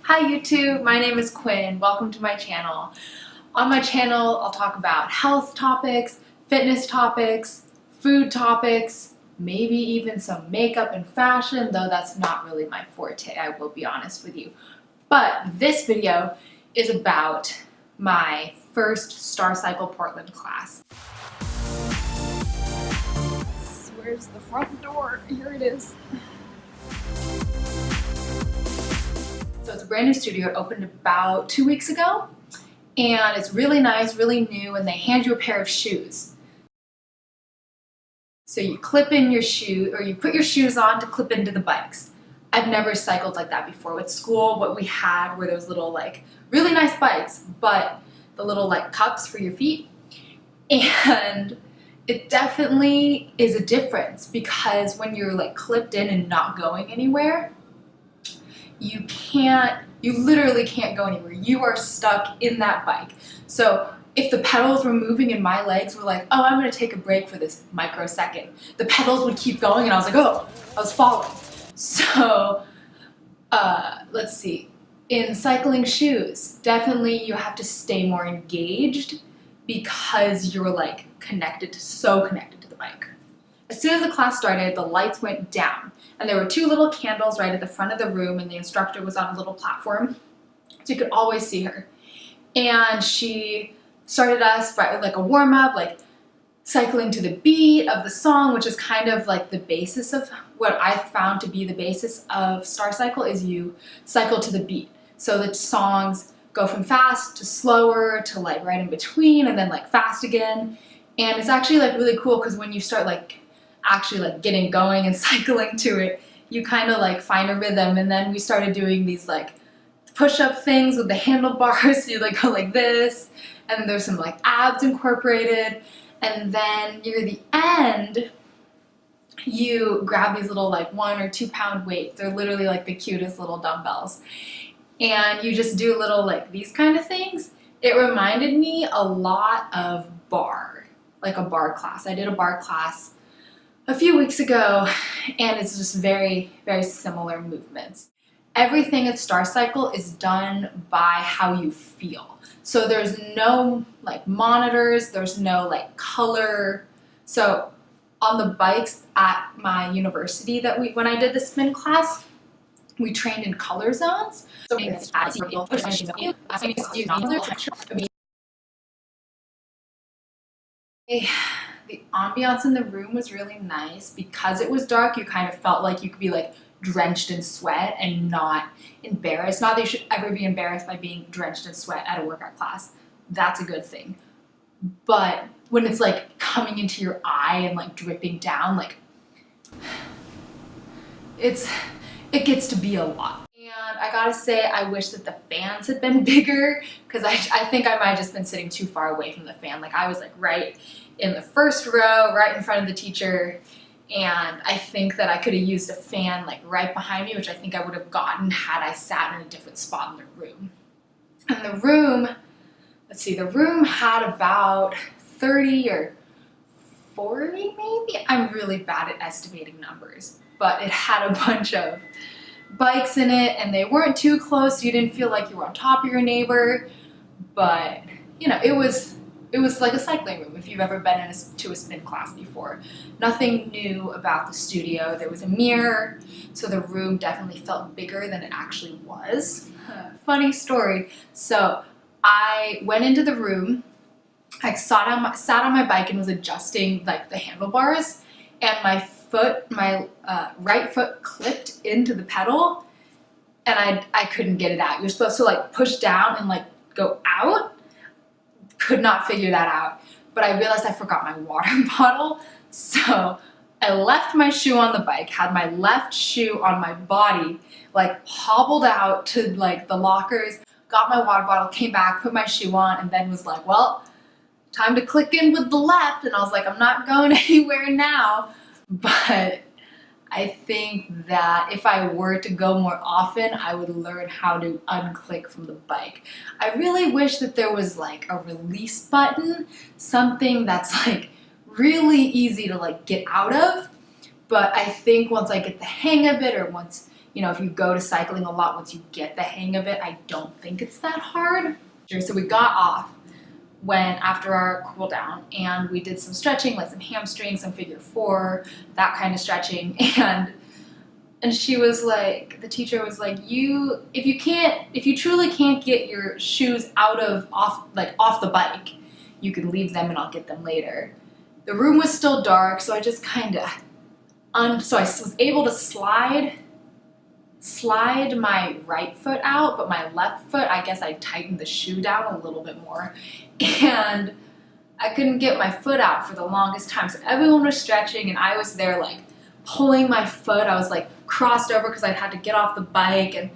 Hi YouTube, my name is Quinn. Welcome to my channel. On my channel, I'll talk about health topics, fitness topics, food topics, maybe even some makeup and fashion, though that's not really my forte, I will be honest with you. But this video is about my first StarCycle Portland class. Where's the front door? Here it is. So it's a brand new studio. It opened about 2 weeks ago, and it's really nice, really new, and they hand you a pair of shoes. So you clip in your shoe, or you put your shoes on to clip into the bikes. I've never cycled like that before. With school, what we had were those little like really nice bikes, but the little like cups for your feet. And it definitely is a difference because when you're like clipped in and not going anywhere, you literally can't go anywhere. You are stuck in that bike. So if the pedals were moving and my legs were like, oh, I'm gonna take a break for this microsecond, the pedals would keep going and I was like, oh, I was falling. So let's see, in cycling shoes, definitely you have to stay more engaged because you're like so connected to the bike. As soon as the class started, the lights went down and there were two little candles right at the front of the room and the instructor was on a little platform so you could always see her. And she started us by like a warm-up, like cycling to the beat of the song, which is kind of like the basis of what I found to be the basis of StarCycle is you cycle to the beat. So the songs go from fast to slower to like right in between and then like fast again. And it's actually like really cool because when you start like actually like getting going and cycling to it, you kind of like find a rhythm. And then we started doing these like push-up things with the handlebars. You like go like this, and there's some like abs incorporated. And then near the end, you grab these little like 1 or 2 pound weights. They're literally like the cutest little dumbbells. And you just do little like these kind of things. It reminded me a lot of barre, like a barre class. I did a barre class a few weeks ago, and it's just very, very similar movements. Everything at StarCycle is done by how you feel. So there's no like monitors, there's no like color. So on the bikes at my university when I did the spin class, we trained in color zones. So the ambiance in the room was really nice. Because it was dark, you kind of felt like you could be like drenched in sweat and not embarrassed. Not that you should ever be embarrassed by being drenched in sweat at a workout class. That's a good thing. But when it's like coming into your eye and like dripping down, like it gets to be a lot. And I gotta say, I wish that the fans had been bigger because I think I might have just been sitting too far away from the fan. Like I was like right in the first row, right in front of the teacher. And I think that I could have used a fan like right behind me, which I think I would have gotten had I sat in a different spot in the room. And the room, let's see, the room had about 30 or 40 maybe? I'm really bad at estimating numbers, but it had a bunch of bikes in it and they weren't too close, so you didn't feel like you were on top of your neighbor. But you know, it was like a cycling room if you've ever been to a spin class before. Nothing new about the studio. There was a mirror, so the room definitely felt bigger than it actually was. Funny story. So I went into the room, I sat on my bike and was adjusting like the handlebars, and my right foot clipped into the pedal, and I couldn't get it out. You're supposed to like push down and like go out. Could not figure that out, but I realized I forgot my water bottle, so I left my shoe on the bike, had my left shoe on my body, like hobbled out to like the lockers, got my water bottle, came back, put my shoe on, and then was like, well, time to click in with the left. And I was like, I'm not going anywhere now. But I think that if I were to go more often, I would learn how to unclick from the bike. I really wish that there was like a release button, something that's like really easy to like get out of. But I think once I get the hang of it, or once you know, if you go to cycling a lot, once you get the hang of it, I don't think it's that hard. So we got off after our cool down, and we did some stretching, like some hamstring, some figure 4, that kind of stretching. And she was like, the teacher was like, if you truly can't get your shoes off the bike, you can leave them and I'll get them later. The room was still dark, so I just kind of, so I was able to slide my right foot out, but my left foot, I guess I tightened the shoe down a little bit more, and I couldn't get my foot out for the longest time. So everyone was stretching and I was there like pulling my foot. I was like crossed over because I had to get off the bike, and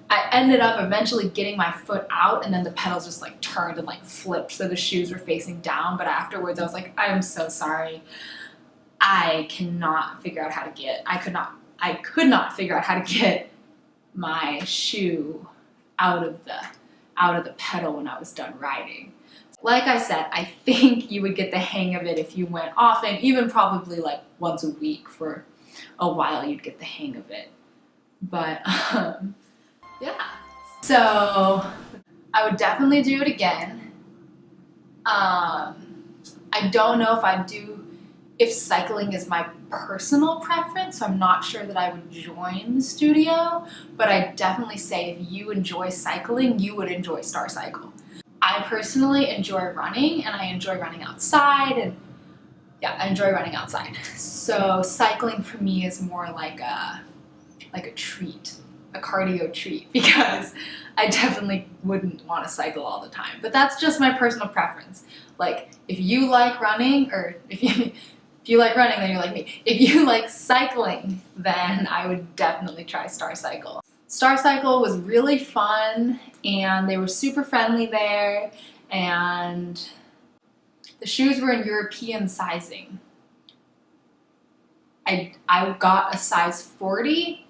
I ended up eventually getting my foot out, and then the pedals just like turned and like flipped, so the shoes were facing down. But afterwards I was like, I am so sorry. I cannot figure out how to get, I could not figure out how to get my shoe out of the pedal when I was done riding. Like I said, I think you would get the hang of it if you went often, even probably like once a week for a while, you'd get the hang of it. But yeah, so I would definitely do it again. I don't know if cycling is my personal preference, so I'm not sure that I would join the studio, but I definitely say if you enjoy cycling, you would enjoy StarCycle. I personally enjoy running, and I enjoy running outside, and yeah, I enjoy running outside. So cycling for me is more like a treat, a cardio treat, because I definitely wouldn't want to cycle all the time. But that's just my personal preference. Like, if you like running, or if you like running, then you're like me. If you like cycling, then I would definitely try StarCycle. StarCycle was really fun, and they were super friendly there, and the shoes were in European sizing. I got a size 40,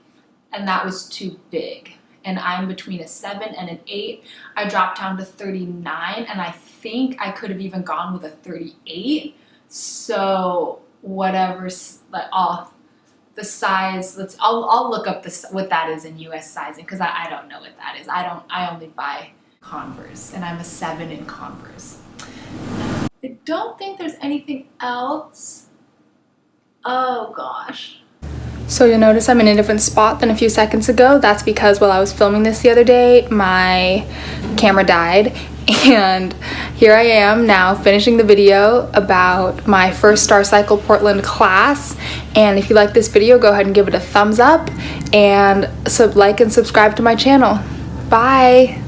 and that was too big. And I'm between a 7 and an 8. I dropped down to 39, and I think I could have even gone with a 38. So whatever's like off the size, I'll look up what that is in US sizing, because I don't know what that is. I only buy Converse, and I'm a 7 in Converse. I don't think there's anything else. Oh gosh. So you'll notice I'm in a different spot than a few seconds ago. That's because while I was filming this the other day, my camera died, and here I am now finishing the video about my first StarCycle Portland class. And if you like this video, go ahead and give it a thumbs up, and like and subscribe to my channel. Bye!